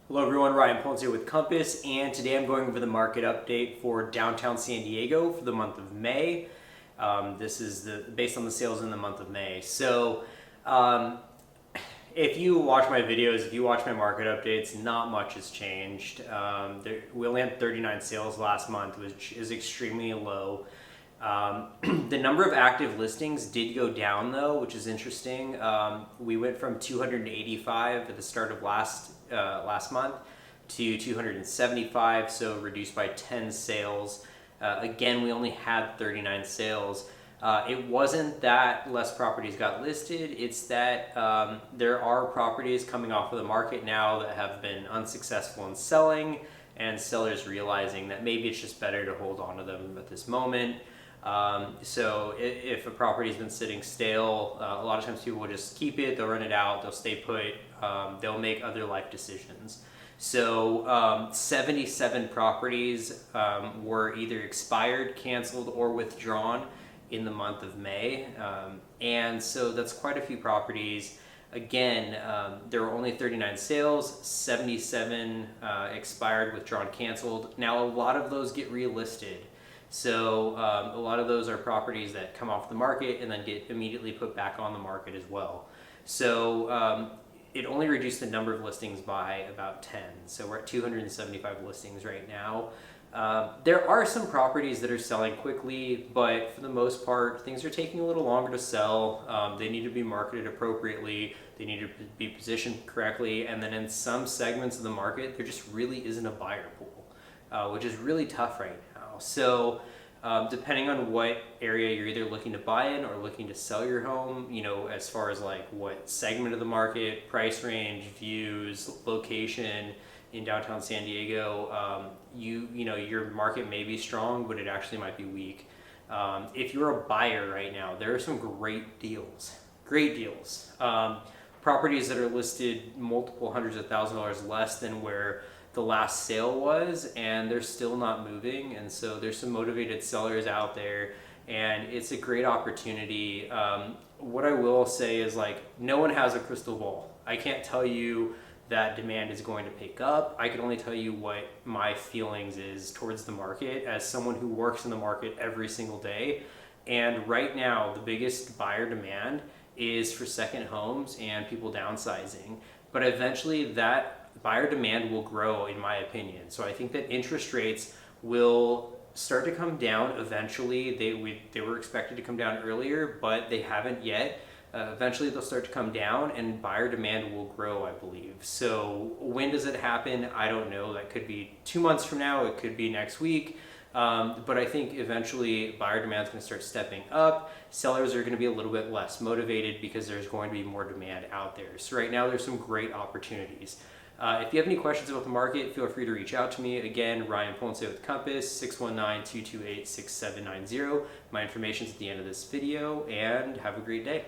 Hello everyone, Ryan Ponce with Compass, and today I'm going over the market update for downtown San Diego for the month of May. This is based on the sales in the month of May. So if you watch my videos, if you watch my market updates, not much has changed. We only had 39 sales last month, which is extremely low. The number of active listings did go down though, which is interesting. We went from 285 at the start of last month to 275, so reduced by 10 sales. Again, we only had 39 sales. It wasn't that less properties got listed, it's that there are properties coming off of the market now that have been unsuccessful in selling, and sellers realizing that maybe it's just better to hold on to them at this moment. So if a property's been sitting stale, a lot of times people will just keep it, they'll rent it out, they'll stay put, they'll make other life decisions. So 77 properties were either expired, canceled, or withdrawn in the month of May. And so that's quite a few properties. Again, there were only 39 sales, 77 expired, withdrawn, canceled. Now a lot of those get relisted. So a lot of those are properties that come off the market and then get immediately put back on the market as well. So it only reduced the number of listings by about 10. So we're at 275 listings right now. There are some properties that are selling quickly, but for the most part, things are taking a little longer to sell. They need to be marketed appropriately. They need to be positioned correctly. And then in some segments of the market, there just really isn't a buyer pool, which is really tough right now. So depending on what area you're either looking to buy in or looking to sell your home, you know, as far as like what segment of the market, price range, views, location in downtown San Diego, you know, your market may be strong, but it actually might be weak. If you're a buyer right now, there are some great deals. Properties that are listed multiple hundreds of $1,000s less than where the last sale was, and they're still not moving. And so there's some motivated sellers out there, and it's a great opportunity. What I will say is, like, no one has a crystal ball. I can't tell you that demand is going to pick up. I can only tell you what my feelings is towards the market as someone who works in the market every single day. And right now, the biggest buyer demand is for second homes and people downsizing. But eventually that buyer demand will grow, in my opinion. So I think that interest rates will start to come down eventually. They were expected to come down earlier, but they haven't yet. Eventually they'll start to come down and buyer demand will grow, I believe. So when does it happen? I don't know. That could be 2 months from now. It could be next week. But I think eventually buyer demand is going to start stepping up. Sellers are going to be a little bit less motivated because there's going to be more demand out there. So right now there's some great opportunities. If you have any questions about the market, feel free to reach out to me. Again, Ryan Ponce with Compass, 619-228-6790. My information's at the end of this video, and have a great day.